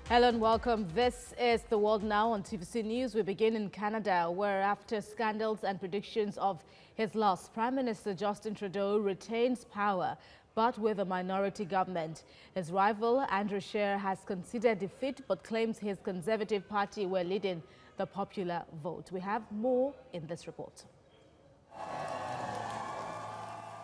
Hello and welcome. This is The World Now on TVC News. We begin in Canada, where after scandals and predictions of his loss, Prime Minister Justin Trudeau retains power, but with a minority government. His rival, Andrew Scheer, has conceded defeat, but claims his Conservative Party were leading the popular vote. We have more in this report.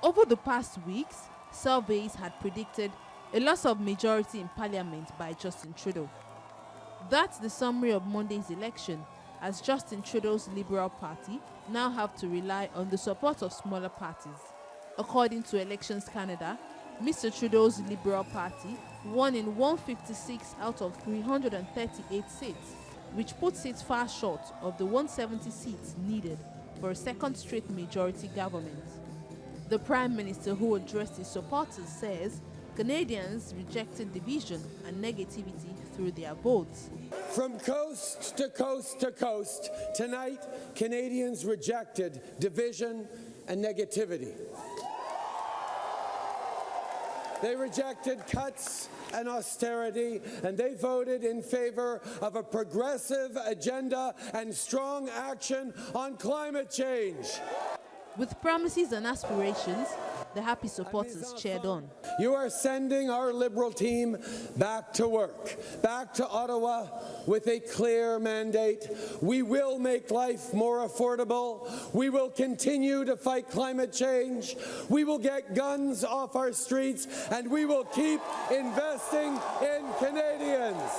Over the past weeks, surveys had predicted a loss of majority in Parliament by Justin Trudeau. That's the summary of Monday's election, as Justin Trudeau's Liberal Party now have to rely on the support of smaller parties. According to Elections Canada, Mr. Trudeau's Liberal Party won in 156 out of 338 seats, which puts it far short of the 170 seats needed for a second straight majority government. The Prime Minister, who addressed his supporters, says Canadians rejected division and negativity through their votes. From coast to coast to coast, tonight, Canadians rejected division and negativity. They rejected cuts and austerity, and they voted in favor of a progressive agenda and strong action on climate change. With promises and aspirations, the happy supporters cheered on. You are sending our Liberal team back to work, back to Ottawa with a clear mandate. We will make life more affordable. We will continue to fight climate change. We will get guns off our streets, and we will keep investing in Canadians.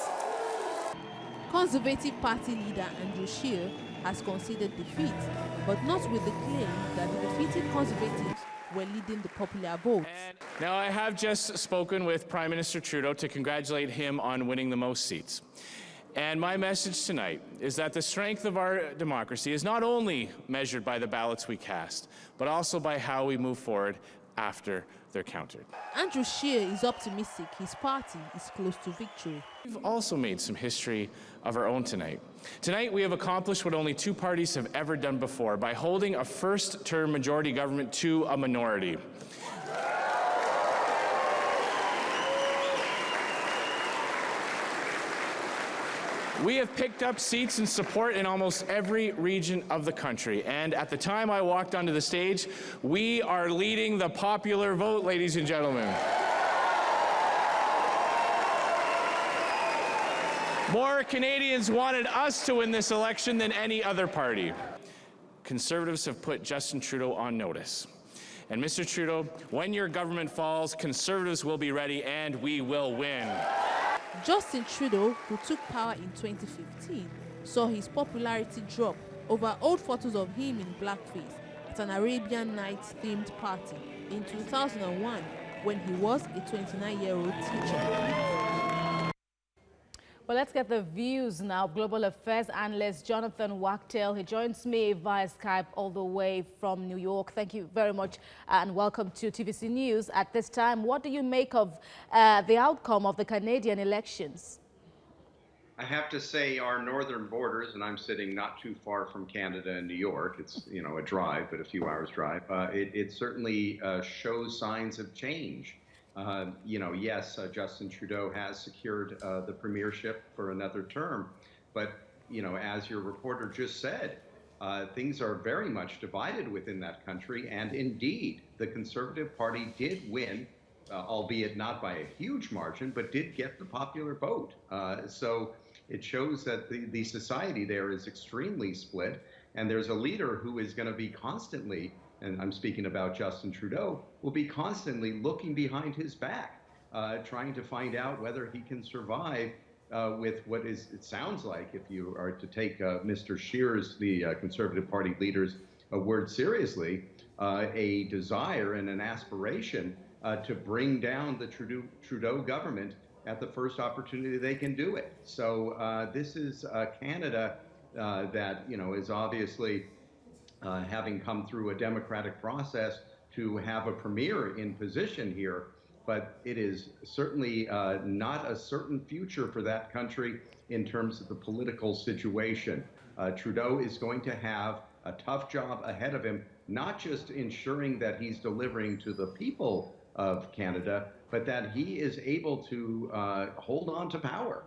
Conservative Party leader Andrew Scheer has conceded defeat, but not with the claim that the defeated Conservatives were leading the popular vote. Now, I have just spoken with Prime Minister Trudeau to congratulate him on winning the most seats. And my message tonight is that the strength of our democracy is not only measured by the ballots we cast, but also by how we move forward after they're counted. Andrew Scheer is optimistic his party is close to victory. We've also made some history of our own tonight. Tonight, we have accomplished what only two parties have ever done before by holding a first-term majority government to a minority. We have picked up seats and support in almost every region of the country. And at the time I walked onto the stage, we are leading the popular vote, ladies and gentlemen. More Canadians wanted us to win this election than any other party. Conservatives have put Justin Trudeau on notice. And Mr. Trudeau, when your government falls, Conservatives will be ready and we will win. Justin Trudeau, who took power in 2015, saw his popularity drop over old photos of him in blackface at an Arabian Nights-themed party in 2001 when he was a 29-year-old teacher. Well, let's get the views now. Global Affairs Analyst Jonathan Watchel. He joins me via Skype all the way from New York. Thank you very much and welcome to TVC News. At this time, what do you make of the outcome of the Canadian elections? I have to say our northern borders, and I'm sitting not too far from Canada and New York, it's a drive, but a few hours drive, it certainly shows signs of change. Yes, Justin Trudeau has secured the premiership for another term, but, as your reporter just said, things are very much divided within that country, and indeed, the Conservative Party did win, albeit not by a huge margin, but did get the popular vote. So it shows that the society there is extremely split, and there's a leader who is going to be constantly, and I'm speaking about Justin Trudeau, will be constantly looking behind his back, trying to find out whether he can survive with what it sounds like, if you are to take Mr. Scheer's, the Conservative Party leader's word seriously, a desire and an aspiration to bring down the Trudeau government at the first opportunity they can do it. So this is Canada that, is obviously having come through a democratic process to have a premier in position here, but it is certainly not a certain future for that country in terms of the political situation. Trudeau is going to have a tough job ahead of him, not just ensuring that he's delivering to the people of Canada, but that he is able to hold on to power.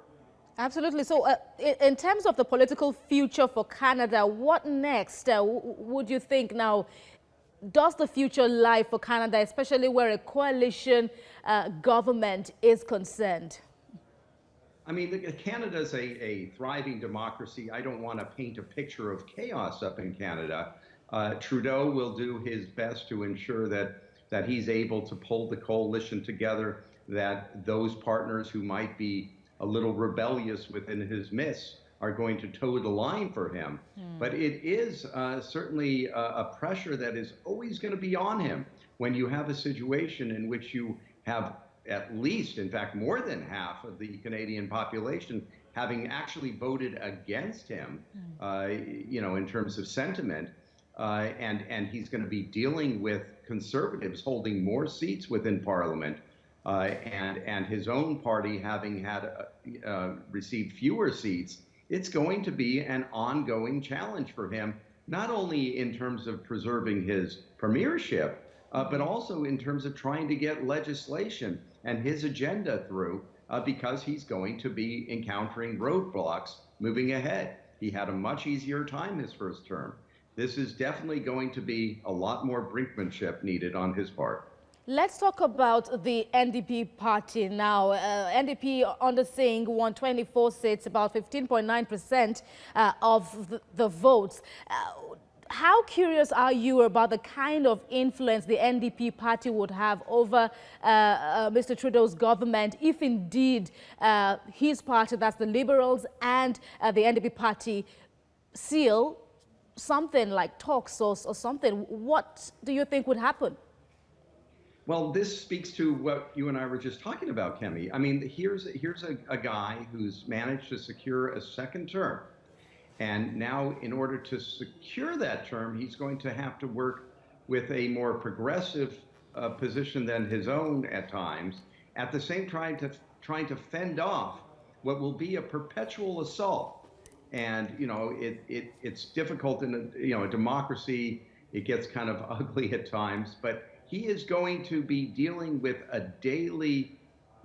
Absolutely. So in terms of the political future for Canada, what next would you think now? Does the future lie for Canada, especially where a coalition government is concerned? I mean, Canada's a thriving democracy. I don't want to paint a picture of chaos up in Canada. Trudeau will do his best to ensure that he's able to pull the coalition together, that those partners who might be a little rebellious within his midst are going to toe the line for him. But it is certainly a pressure that is always going to be on him when you have a situation in which you have at least, in fact, more than half of the Canadian population having actually voted against him, you know, in terms of sentiment. And he's going to be dealing with Conservatives holding more seats within Parliament, and his own party having had received fewer seats. It's going to be an ongoing challenge for him, not only in terms of preserving his premiership, but also in terms of trying to get legislation and his agenda through, because he's going to be encountering roadblocks moving ahead. He had a much easier time his first term. This is definitely going to be a lot more brinkmanship needed on his part. Let's talk about the NDP party now. NDP under Singh won 24 seats, about 15.9% of the votes. How curious are you about the kind of influence the NDP party would have over Mr. Trudeau's government if indeed his party, that's the Liberals, and the NDP party seal something like talks or something? What do you think would happen? Well, this speaks to what you and I were just talking about, Kemi. I mean, here's a guy who's managed to secure a second term. And now, in order to secure that term, he's going to have to work with a more progressive position than his own at times, at the same time trying to fend off what will be a perpetual assault. And, you know, it's difficult in a democracy. It gets kind of ugly at times, but he is going to be dealing with a daily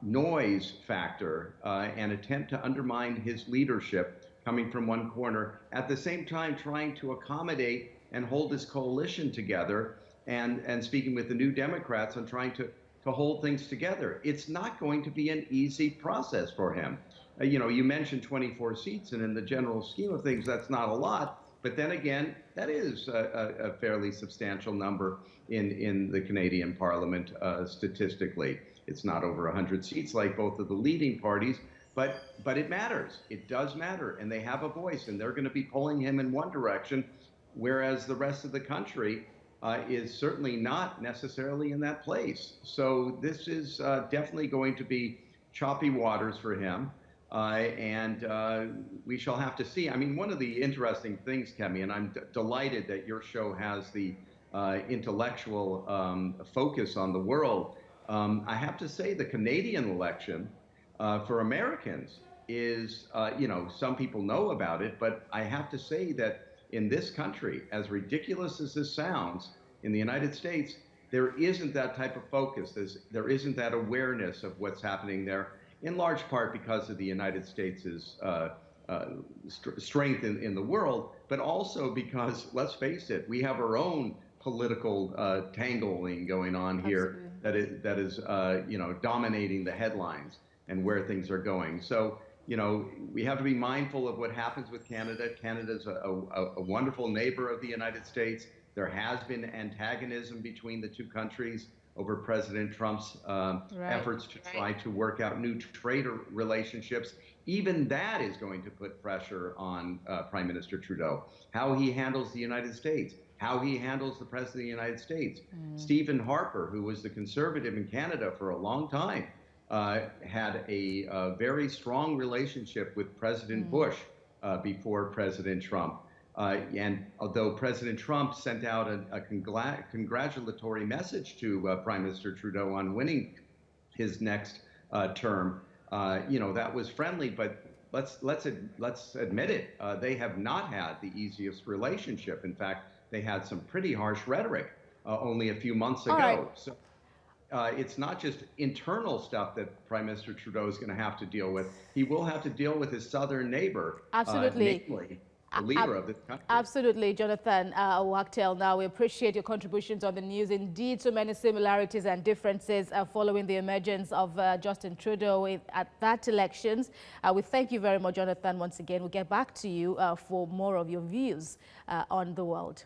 noise factor, and attempt to undermine his leadership coming from one corner, at the same time trying to accommodate and hold his coalition together, and speaking with the New Democrats on trying to hold things together. It's not going to be an easy process for him. You know, you mentioned 24 seats, and in the general scheme of things, that's not a lot. But then again, that is a fairly substantial number in the Canadian Parliament statistically. It's not over 100 seats like both of the leading parties, but it matters. It does matter, and they have a voice, and they're going to be pulling him in one direction, whereas the rest of the country is certainly not necessarily in that place. So this is definitely going to be choppy waters for him. And we shall have to see. I mean, one of the interesting things, Kemi, and I'm delighted that your show has the intellectual focus on the world. I have to say the Canadian election for Americans is, you know, some people know about it, but I have to say that in this country, as ridiculous as this sounds, in the United States, there isn't that type of focus. There isn't that awareness of what's happening there, in large part because of the United States' strength in the world, but also because, let's face it, we have our own political tangling going on here. Absolutely. that is you know, dominating the headlines and where things are going. So, you know, we have to be mindful of what happens with Canada. Canada's a wonderful neighbor of the United States. There has been antagonism between the two countries over President Trump's efforts to try to work out new trade relationships. Even that is going to put pressure on Prime Minister Trudeau. How he handles the United States, how he handles the President of the United States. Stephen Harper, who was the Conservative in Canada for a long time, had a very strong relationship with President Bush before President Trump. And although President Trump sent out a congratulatory message to Prime Minister Trudeau on winning his next term, you know, that was friendly, but let's admit it, they have not had the easiest relationship. In fact, they had some pretty harsh rhetoric only a few months ago. Right. So, it's not just internal stuff that Prime Minister Trudeau is going to have to deal with. He will have to deal with his southern neighbor, Absolutely. namely the leader of this country. Absolutely, Jonathan Watchel. Now, we appreciate your contributions on the news. Indeed, so many similarities and differences following the emergence of Justin Trudeau at that elections. We thank you very much, Jonathan, once again. We'll get back to you for more of your views on the world.